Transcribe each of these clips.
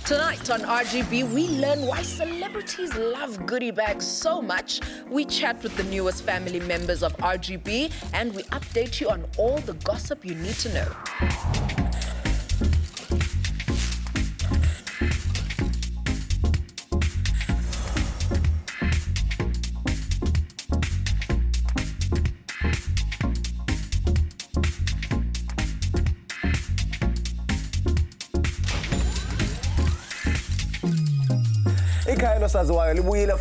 Tonight on RGB, we learn why celebrities love goodie bags so much. We chat with the newest family members of RGB, and we update you on all the gossip you need to know.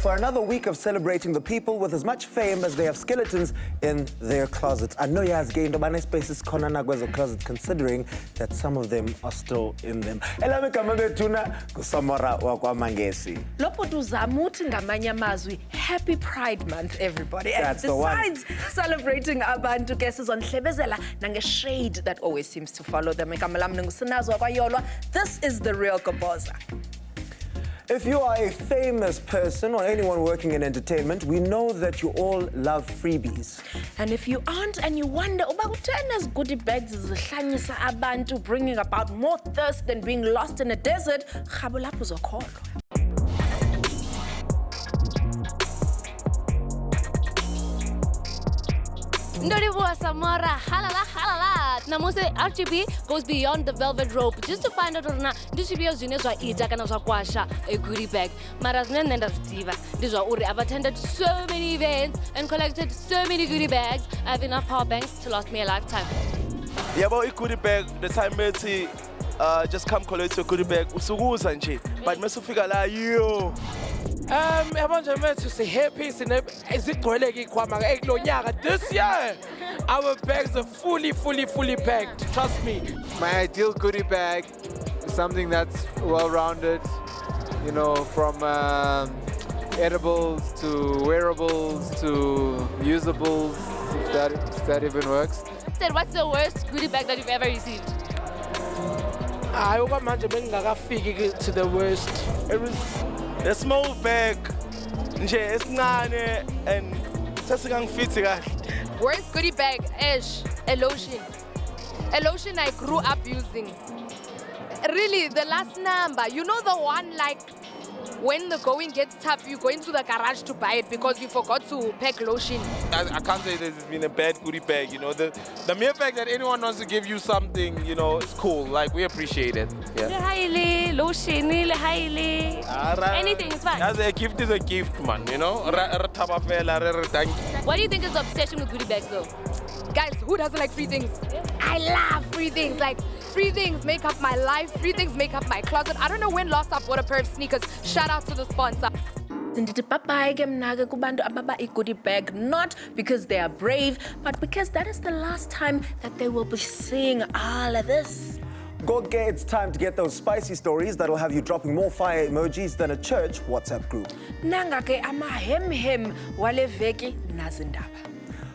For another week of celebrating the people with as much fame as they have skeletons in their closets. I know you has gained a spaces konanagwezo closet, considering that some of them are still in them. Elame kamabe tuna kusamara wakwa mangesi. Lopo tuzamuti ngamanye amazwi. Happy Pride Month, everybody. That's and besides the one. celebrating abantu guesses on Hlebezela nange shade that always seems to follow them. This is the Real Goboza. If you are a famous person or anyone working in entertainment, we know that you all love freebies. And if you aren't and you wonder, Ubakutena's goodie bags is hlanyisa abantu, bringing about more thirst than being lost in a desert, Khabulapu zokholwa. Ndoribuwa Samora, halala, halala. Namuse RGB goes beyond the velvet rope just to find out na ndishibio zinezwa ita kana kwasha a goodie bag. Marazne nenda zitiva. Ndizwa uri I've attended so many events and collected so many goodie bags. I have enough power banks to last me a lifetime. Yeah, but a goodie bag, the time meti just come collect your goodie bag. Usuguza nje. But mesu figure la yo. Yabanje method say hairpiece and ezigcweleke kwamanga ekulonyaka this year. Our bags are fully packed. Trust me. My ideal goodie bag is something that's well-rounded, you know, from edibles to wearables to usables, if that even works. Said, what's the worst goodie bag that you've ever received? I okwamanje bengingakafiki to the worst. It was a small bag, nje esincane and sesingangifithi kahle. Worst goodie bag, a lotion. A lotion I grew up using. Really, the last number. You know the one like when the going gets tough, you go into the garage to buy it because you forgot to pack lotion. I can't say there's been a bad goodie bag, you know. The mere fact that anyone wants to give you something, you know, it's cool. Like, we appreciate it. Yeah. Lotion, anything is fine. As a gift is a gift, man, you know. What do you think is the obsession with goodie bags, though? Guys, who doesn't like free things? I love free things. Like, free things make up my life. Free things make up my closet. I don't know when last I bought a pair of sneakers. Shout out to the sponsor. Goodie bag, not because they are brave, but because that is the last time that they will be seeing all of this. Goge, it's time to get those spicy stories that'll have you dropping more fire emojis than a church WhatsApp group. Nangake amahem wale veki nazindaba.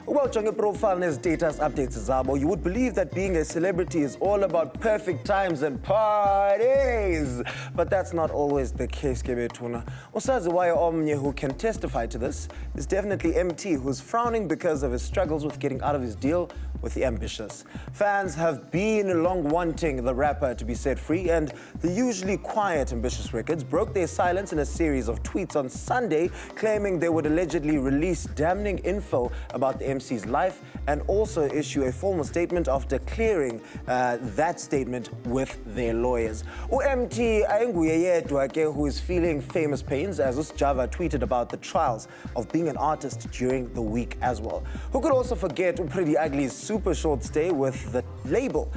Well, Jonge Profile and his data's updates, Zabo, you would believe that being a celebrity is all about perfect times and parties. But that's not always the case, Kebetuna. Osaziwaya Omnye, who can testify to this, is definitely MT, who's frowning because of his struggles with getting out of his deal with the Ambitious. Fans have been long wanting the rapper to be set free, and the usually quiet Ambitious Records broke their silence in a series of tweets on Sunday, claiming they would allegedly release damning info about the MC's life and also issue a formal statement after clearing that statement with their lawyers. MT who is feeling famous pains, as Java tweeted about the trials of being an artist during the week as well. Who could also forget Pretty Ugly's super short stay with the label.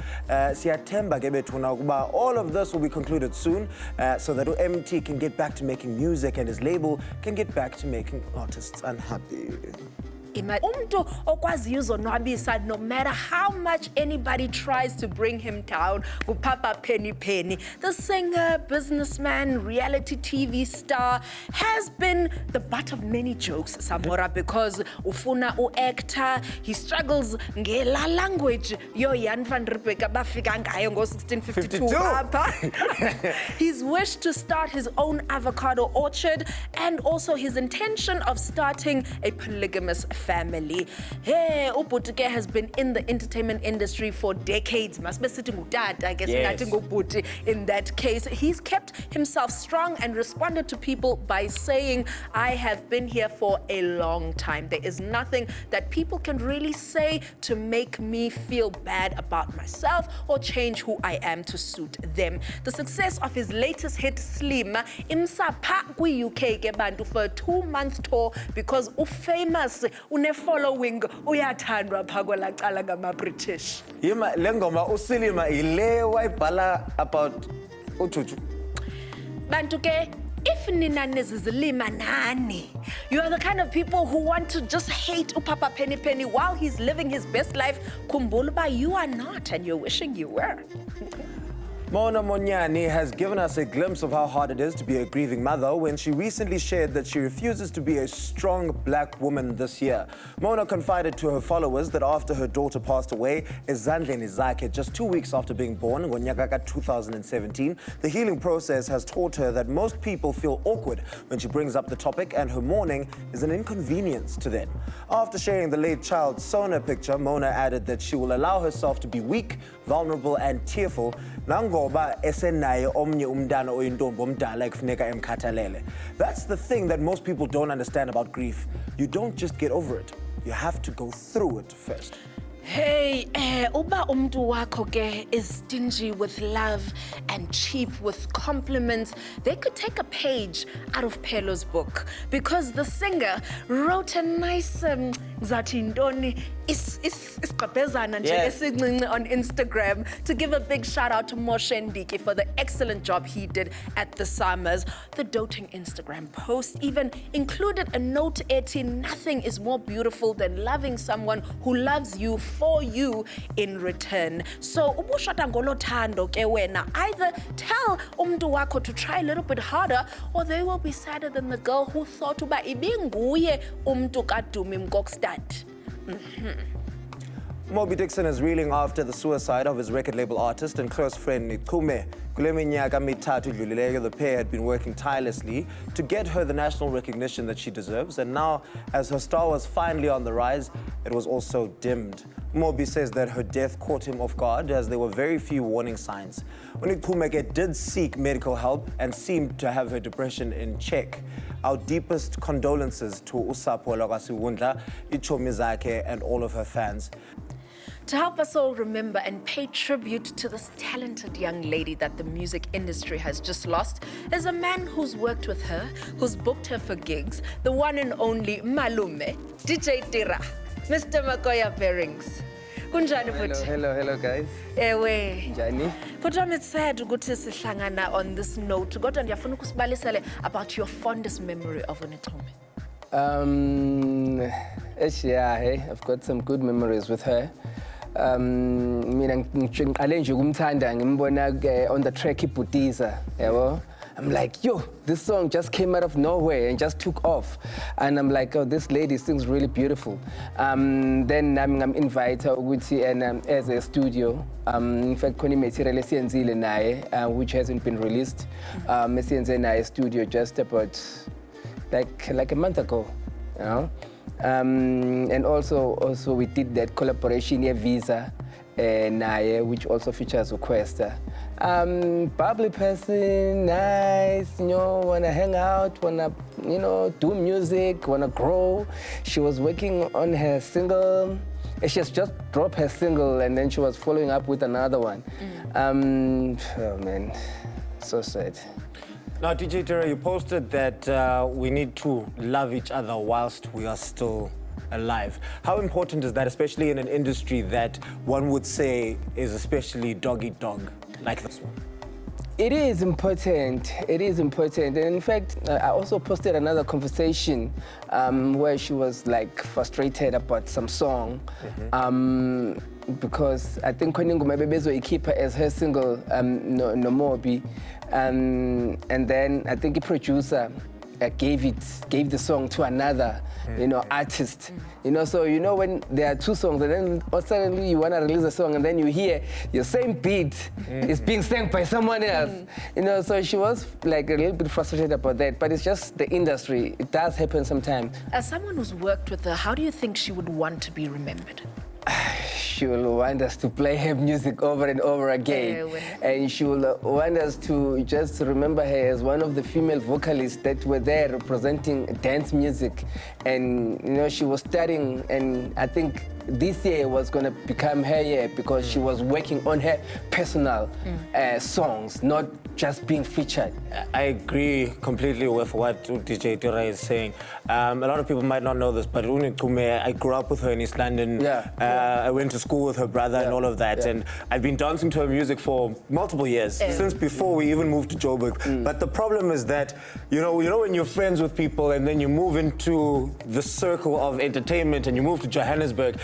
All of this will be concluded soon so that MT can get back to making music and his label can get back to making artists unhappy. Umntu okwaziyo uzonwabisa, no matter how much anybody tries to bring him down, Papa Penny. The singer, businessman, reality TV star has been the butt of many jokes, Samora, because ufuna actor, he struggles ngela language. Yo Jan van Riebeeck bafika ngayo ngo 1652. He's wished to start his own avocado orchard and also his intention of starting a polygamous family. Hey, Ubuti has been in the entertainment industry for decades. Must be sitting with dad, I guess. Yes. In that case, he's kept himself strong and responded to people by saying, I have been here for a long time. There is nothing that people can really say to make me feel bad about myself or change who I am to suit them. The success of his latest hit, Slim, imsapha kwi-UK ke bantu for a 2-month tour because ufamous, une-following, uyathandwa pha kwelacala ngama-British. Yima lengoma usilima ile wayibhala about uJuju. Bantu ke, if nina nezizilima nani, you are the kind of people who want to just hate Upapa Penny Penny while he's living his best life. Kumbuluba, you are not, and you're wishing you were. Mona Monyani has given us a glimpse of how hard it is to be a grieving mother when she recently shared that she refuses to be a strong black woman this year. Mona confided to her followers that after her daughter passed away, ezandleni zakhe, just 2 weeks after being born, ngonyaka 2017, the healing process has taught her that most people feel awkward when she brings up the topic and her mourning is an inconvenience to them. After sharing the late child's Sona picture, Mona added that she will allow herself to be weak, vulnerable and tearful nangoba esenaye omnye umntana oyintombi omdala ekufuneka emkhathalele. That's the thing that most people don't understand about grief. You don't just get over it. You have to go through it first. Hey, uba umntu wakho ke is stingy with love and cheap with compliments, they could take a page out of Pelo's book because the singer wrote a nice Zatindoni isqabhezana nje esincinci on Instagram to give a big shout out to Moshe Ndiki for the excellent job he did at the Summers. The doting Instagram post even included a note etting, nothing is more beautiful than loving someone who loves you for you in return. So ubushata ngolothando ke wena, either tell umntu wakho to try a little bit harder or they will be sadder than the girl who thought uba ibinguye umntu kaDumi Mkokstad. Moby Dixon is reeling after the suicide of his record label artist and close friend Nichume. Kule minyaka mithathu idlulileyo, the pair had been working tirelessly to get her the national recognition that she deserves, and now, as her star was finally on the rise, it was also dimmed. Moby says that her death caught him off guard as there were very few warning signs. Nichume did seek medical help and seemed to have her depression in check. Our deepest condolences to usapho lwakaSiwundla, Nichume zakhe, and all of her fans. To help us all remember and pay tribute to this talented young lady that the music industry has just lost is a man who's worked with her, who's booked her for gigs, the one and only Malume, DJ Tira, Mr. Makoya Bearing. Kunjani futhi? Hello guys. Ewe. Njani? But I'm sad ukuthi sihlangana on this note. Kodwa ndiyafuna ukusibalisele about your fondest memory of Nichume. Yeah, hey, I've got some good memories with her. Mina ngiqale nje ukumthanda ngimbona on the track iBhutiza, yabo. I'm like, yo, this song just came out of nowhere and just took off. And I'm like, oh, this lady sings really beautiful. Then I'm invited ukuthi and as a studio. In fact, khona material esiyenzile naye which hasn't been released. Esiyenze naye studio just about like a month ago, you know. And also we did that collaboration Visa naye, which also features Ukwesta. Bubbly person, nice, you know, wanna hang out, wanna, you know, do music, wanna grow. She was working on her single. She has just dropped her single and then she was following up with another one. Oh man, so sad. Now, DJ Tira, you posted that we need to love each other whilst we are still alive. How important is that, especially in an industry that one would say is especially dog-eat-dog like this one? It is important. It is important. And in fact, I also posted another conversation where she was like frustrated about some song. Because I think Koningo maybe keep her as her single, No Mobi. And then I think the producer gave the song to another, artist. So when there are two songs and then suddenly you want to release a song and then you hear your same beat is being sang by someone else. So she was like a little bit frustrated about that, but it's just the industry. It does happen sometimes. As someone who's worked with her, how do you think she would want to be remembered? She will want us to play her music over and over again. And she will want us to just remember her as one of the female vocalists that were there representing dance music. And, she was studying, and I think this year was going to become her year because she was working on her personal songs, not just being featured. I agree completely with what DJ Tira is saying. A lot of people might not know this, but Nichume, I grew up with her in East London. I went to school with her brother and all of that. And I've been dancing to her music for multiple years, since before we even moved to Joburg. But the problem is that, when you're friends with people and then you move into the circle of entertainment and you move to Johannesburg,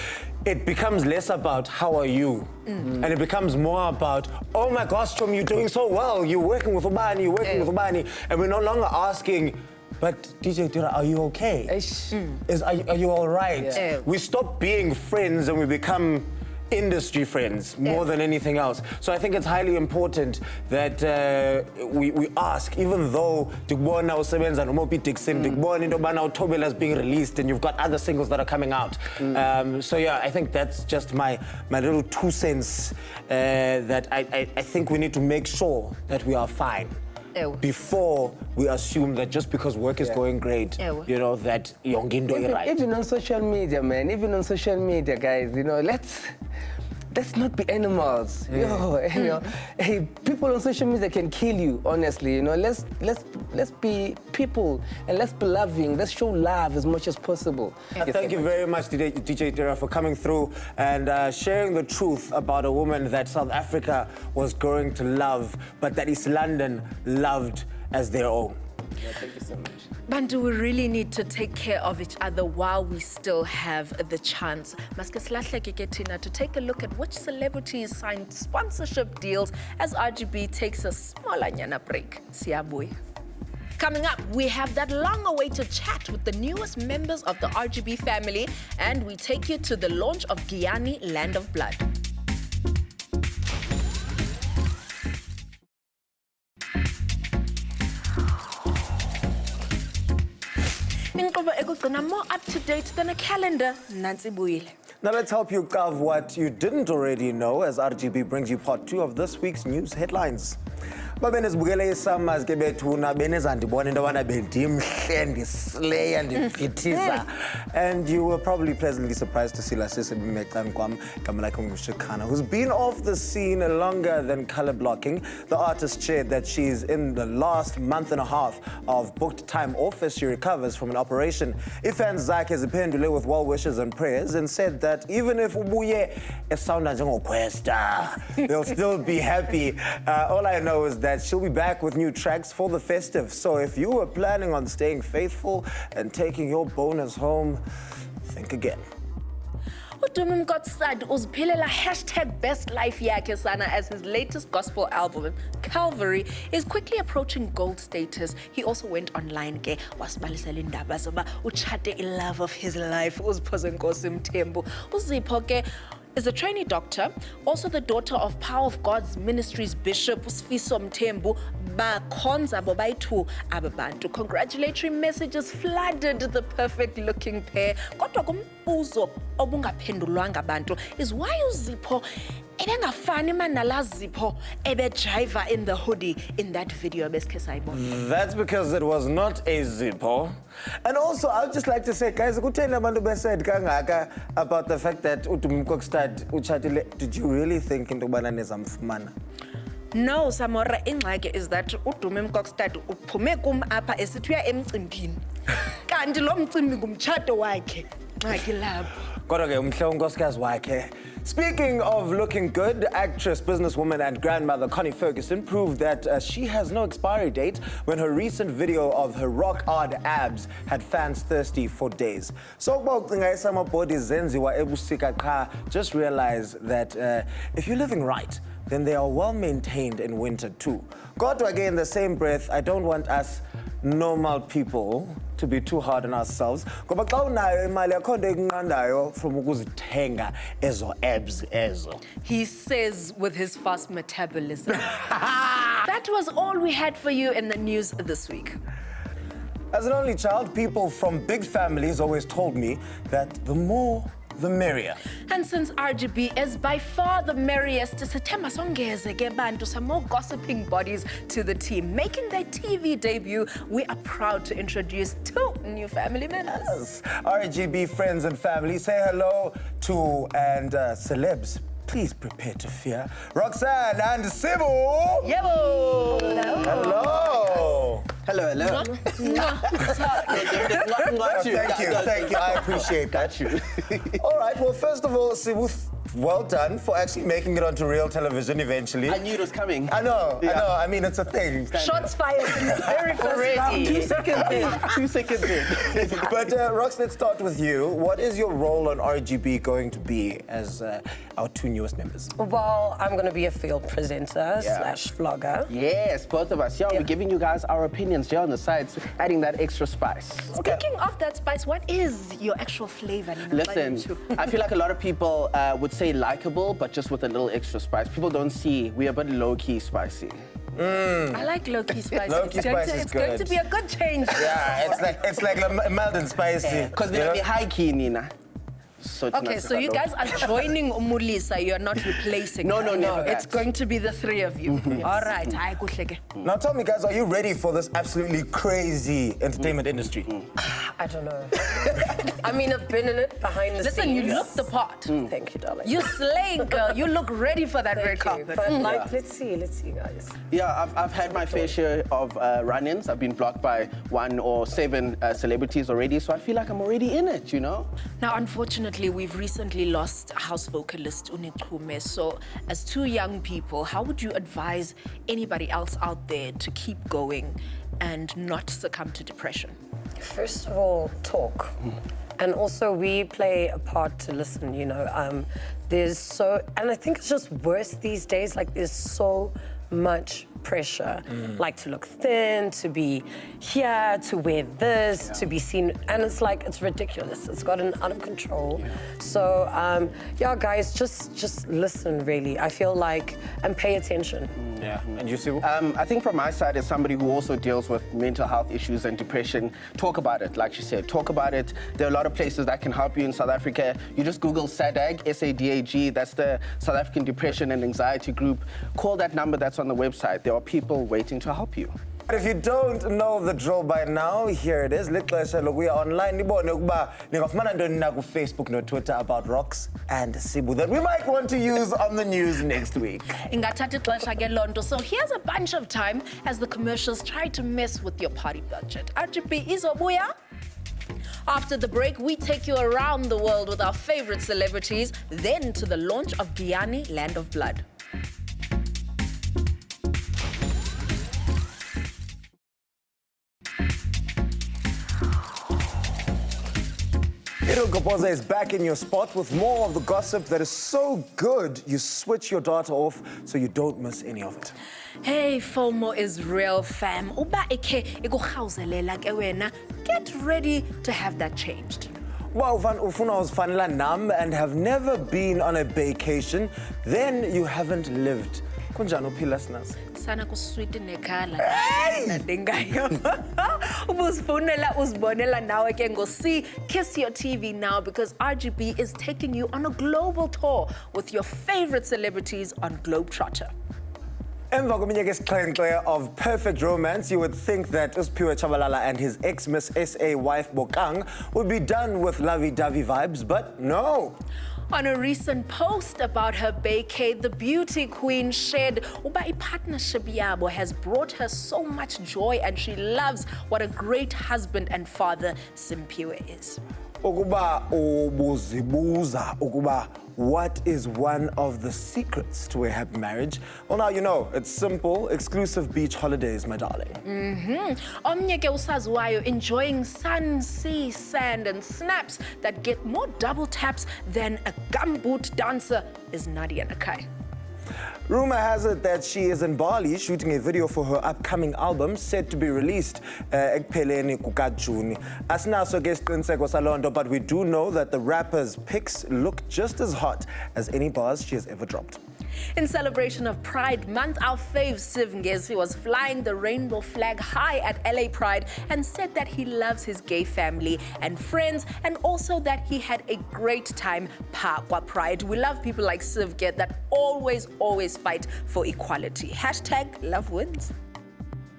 it becomes less about how are you, and it becomes more about, oh my gosh, Tom, you're doing so well. You're working with Ubani, and we're no longer asking, but DJ Tira, are you okay? Are you all right? We stop being friends and we become industry friends more than anything else. So I think it's highly important that we ask, even though Dikbona usebenza noMopi Dixon, Dikbona into Bana Utobela is being released, and you've got other singles that are coming out. So yeah, I think that's just my little 2 cents that I think we need to make sure that we are fine before we assume that just because work is going great, that Yongindo is right. Even on social media, man, guys, let's not be animals. Hey, people on social media can kill you, honestly. Let's be people and let's be loving. Let's show love as much as possible. Thank you very much, DJ Tira, for coming through and sharing the truth about a woman that South Africa was growing to love, but that East London loved as their own. Thank you so much. Bantu, we really need to take care of each other while we still have the chance. Maske silahleke ke thina to take a look at which celebrities signed sponsorship deals as RGB takes a smallanyana break. Siyabuya. Coming up, we have that long-awaited chat with the newest members of the RGB family, and we take you to the launch of Giyani Land of Blood. More up to date than a calendar. Nancy Buile. Now let's help you cover what you didn't already know as RGB brings you part 2 of this week's news headlines. Babenezibukele isama ke bethuna benezandibona into abana bendimhle ndislaya ndivithiza, and you were probably pleasantly surprised to see Lasise Bimecani kwam igama lakhe nguShikhana, who's been off the scene longer than color blocking. The artist shared that she's in the last month and a half of booked time off as she recovers from an operation. Ifans zakhe ziphendule with well wishes and prayers and said that even if ubuye esounda njengoQuesta, they'll still be happy. All I know is that she'll be back with new tracks for the festive. So if you were planning on staying faithful and taking your bonus home, think again. Nichume Siwundla uziphilela #bestlife yakhe sana as his latest gospel album, Calvary, is quickly approaching gold status. He also went online ke wasibalisela indaba zoba utshate love of his life uZipho Nkosi Mthembu. uZipho ke is a trainee doctor, also the daughter of Power of God's Ministries Bishop Sifiso Mthembu. Bakhonza bobayitu ababantu. Congratulatory messages flooded the perfect-looking pair. Kodwa kumbuzo obungaphendulwanga abantu is why uZipho ebengafani manala Zipho driver in the hoodie in that video besikhe sayibona. That's because it was not a Zippo. And also, I would just like to say, guys, kutheni abantu besaid kangaka about the fact that uDumi Kokstad uchatile. Did you really think into ubana nezamfumana? No, Samora, ingxaki is that uDumi Kokstad uphume kum apha esithi uya emcimbini. Kanti lo mcimbi ngumtshato wakhe. Ngxaki lapho. Kodwa ke umhle unkosikazi wakhe. Speaking of looking good, actress, businesswoman and grandmother Connie Ferguson proved that she has no expiry date when her recent video of her rock-hard abs had fans thirsty for days. So, just realize that if you're living right, then they are well maintained in winter too. God, again, in the same breath, I don't want us normal people to be too hard on ourselves. Ngoba xa unayo imali akho nto ikunqandayo from ukuzithenga ezo abs ezo. He says with his fast metabolism. That was all we had for you in the news this week. As an only child, people from big families always told me that the more, the merrier. And since RGB is by far the merriest, sithemba songeze ke bantu some more gossiping bodies to the team. Making their TV debut, we are proud to introduce 2 new family members. Yes. RGB friends and family, say hello to celebs. Please prepare to fear. Roxanne and Sibu. Yebo! Hello. Hello, hello. Thank you. I appreciate that. All right, well, first of all, Sibu, well done for actually making it onto real television eventually. I knew it was coming. I know. I mean, it's a thing. Shots fired in the very first round. 2 seconds in. 2 seconds in. But Rox, let's start with you. What is your role on RGB going to be as our 2 newest members? Well, I'm going to be a field presenter slash vlogger. Yes, both of us. Yeah, we're giving you guys our opinions here on the sides, adding that extra spice. Speaking of that spice, what is your actual flavor? Listen, I feel like a lot of people would say likable, but just with a little extra spice. People don't see we're a bit low-key spicy. I like low-key spicy. Low-key spicy is It's going to be a good change. Yeah, it's like mild and spicy. Because we're be high-key, Nina. So okay, so you guys are joining Umulisa, you're not replacing No, her. never that. It's going to be the 3 of you. All right. Now tell me, guys, are you ready for this absolutely crazy entertainment industry? I don't know. I mean, I've been in it behind the Listen, scenes. you look the part. Thank you, darling. You slay, girl. You look ready for that red Thank you. carpet. But like, let's see, guys. Yeah, I've had my fair share of run-ins. I've been blocked by 1 or 7 celebrities already, so I feel like I'm already in it, you know? Now, unfortunately, we've recently lost house vocalist Nichume. So, as 2 young people, how would you advise anybody else out there to keep going and not succumb to depression? First of all, talk. And also, we play a part to listen, you know. And I think it's just worse these days. Like, there's so much pressure, like to look thin, to be here, to wear this, to be seen, and it's like, it's ridiculous. It's gotten out of control. So, yeah, guys, just listen, really. I feel like, and pay attention. Yeah, and you, Sibu? I think from my side, as somebody who also deals with mental health issues and depression, talk about it, like she said, talk about it. There are a lot of places that can help you in South Africa. You just Google SADAG, S-A-D-A-G, that's the South African Depression and Anxiety Group. Call that number that's on the website. There are people waiting to help you. If you don't know the drill by now, here it is. Look, we are online. Facebook no Twitter about Rox and Sibu that we might want to use on the news next week. So here's a bunch of time as the commercials try to mess with your party budget. RGB izobuya. After the break, we take you around the world with our favorite celebrities, then to the launch of Giyani, Land of Blood. Real Goboza is back in your spot with more of the gossip that is so good you switch your data off so you don't miss any of it. Hey, FOMO is real, fam. Uba eke ikukhawuzelela ke wena. Get ready to have that changed. Well, ufuna uzifanela nam and have never been on a vacation, then you haven't lived. Kunjani uphila sinazi? Sana kusweet nekhala. Nadingayo. Ubuzifunela uzibonela nawe ke ngosi. Kiss your TV now because RGB is taking you on a global tour with your favorite celebrities on Globetrotter. Emva kweminyaka esixhenxe of perfect romance, you would think that Usphiwe Tshabalala and his ex-Miss SA wife Bokang would be done with lovey-dovey vibes, but no. On a recent post about her vacay, the beauty queen shared uba partnership yabo has brought her so much joy and she loves what a great husband and father Simphiwe is. Ukuba ubuzibuza ukuba what is one of the secrets to a happy marriage? Well, now you know. It's simple, exclusive beach holidays, my darling. Omnye ke usaziwayo enjoying sun, sea, sand and snaps that get more double taps than a gumboot dancer is Nadia Nakai. Rumor has it that she is in Bali shooting a video for her upcoming album set to be released ekupheleni kukaJuni. Asinaso ke isiqiniseko salonto, but we do know that the rapper's pics look just as hot as any bars she has ever dropped. In celebration of Pride Month, our fave Siv Ngesi was flying the rainbow flag high at LA Pride and said that he loves his gay family and friends, and also that he had a great time Pakwa Pride. We love people like Siv Get that always fight for equality. #love wins.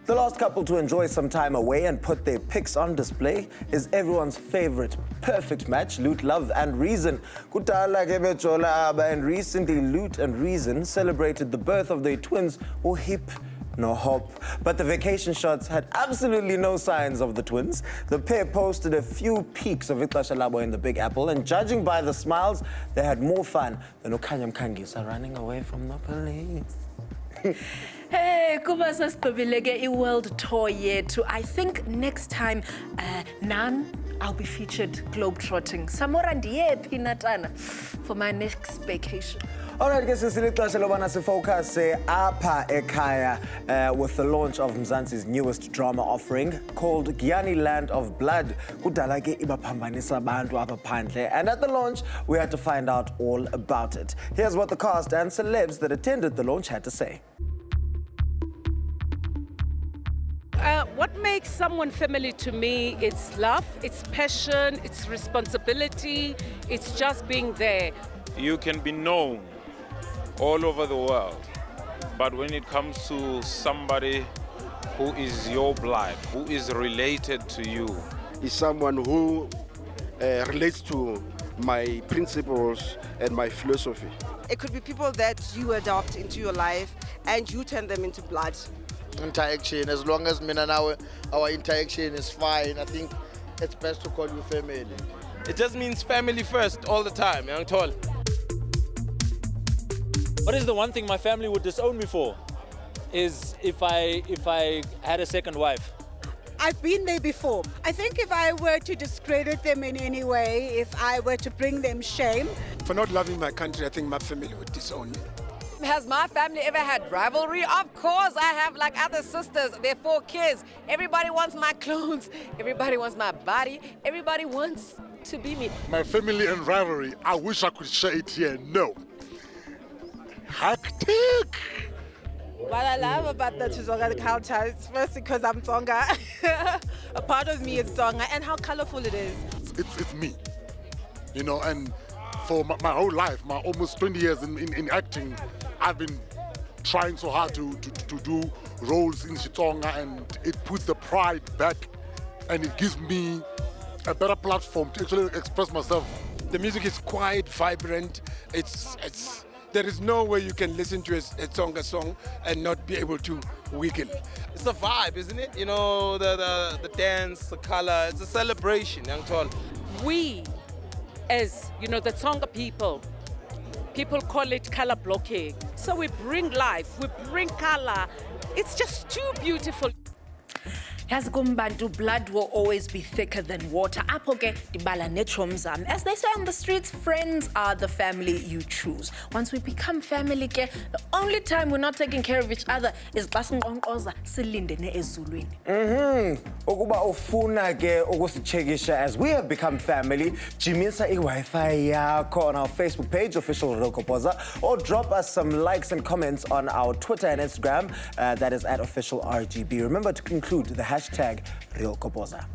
The last couple to enjoy some time away and put their pics on display is everyone's favorite perfect match, Loot, Love and Reason. Kudala ke bejola aba, and recently Loot and Reason celebrated the birth of their twins, or Hip no Hop. But the vacation shots had absolutely no signs of the twins. The pair posted a few peeks of Ixesha Labo in the Big Apple, and judging by the smiles, they had more fun than Okanya Mkangisa running away from the police. Hey, kuba sasitobile ke i-world tour yethu. I think next time, I'll be featured globetrotting. Samora ndiyephi Natana for my next vacation. All right, guys, sisilixesha lobana sifocus apha ekhaya with the launch of Mzansi's newest drama offering called Giyani Land of Blood. Kudala ke ibaphambanisa abantu apha phandle, and at the launch we had to find out all about it. Here's what the cast and celebs that attended the launch had to say. What makes someone family to me, it's love, it's passion, it's responsibility, it's just being there. You can be known all over the world, but when it comes to somebody who is your blood, who is related to you, is someone who relates to my principles and my philosophy. It could be people that you adopt into your life and you turn them into blood. Interaction, as long as me and our interaction is fine, I think it's best to call you family. It just means family first all the time, young tall. What is the one thing my family would disown me for? Is if I had a second wife. I've been there before. I think if I were to discredit them in any way, if I were to bring them shame. For not loving my country, I think my family would disown me. Has my family ever had rivalry? Of course, I have like other sisters. They're 4 kids. Everybody wants my clothes. Everybody wants my body. Everybody wants to be me. My family and rivalry, I wish I could share it here. No. Hectic. What I love about the Tsonga culture is first because I'm Tsonga. A part of me is Tsonga, and how colorful it is. It's me, you know, and for my whole life, my almost 20 years in acting, I've been trying so hard to do roles in Xitsonga, and it puts the pride back, and it gives me a better platform to actually express myself. The music is quite vibrant. There is no way you can listen to a Tsonga song and not be able to wiggle. It's a vibe, isn't it? You know, the dance, the color, it's a celebration, young tall. We, as you know, the Tsonga people call it color blocking. So we bring life, we bring color. It's just too beautiful. Yazgumbantu, blood will always be thicker than water. Apoke dibala nechomzam. As they say on the streets, friends are the family you choose. Once we become family, the only time we're not taking care of each other is basinqonqoza silindene ezulwini. Ukuba ufuna ke ukusichekisha as we have become family, jimisa i-Wi-Fi yakho on our Facebook page, official Real Goboza, or drop us some likes and comments on our Twitter and Instagram, that is at official RGB. Remember to include the hashtag Real Goboza.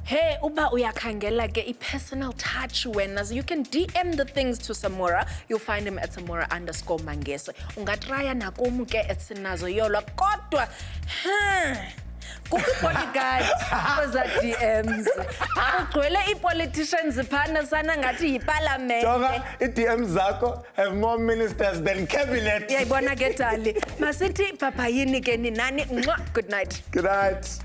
Hey, uba uyakhangela ke i-personal touch wena. You can DM the things to Samora. You'll find him at Samora_Mangese. Ungatraya nakum ke at Sinazo Yola. Kodwa, bodyguard for DMs. Ugcwele i-politicians phana sana ngathi yiparlament. Jonga, i-DMs zakho have more ministers than cabinet. Yayibona ke Dali. Masithi papayini ke ni nani. Good night. Good night.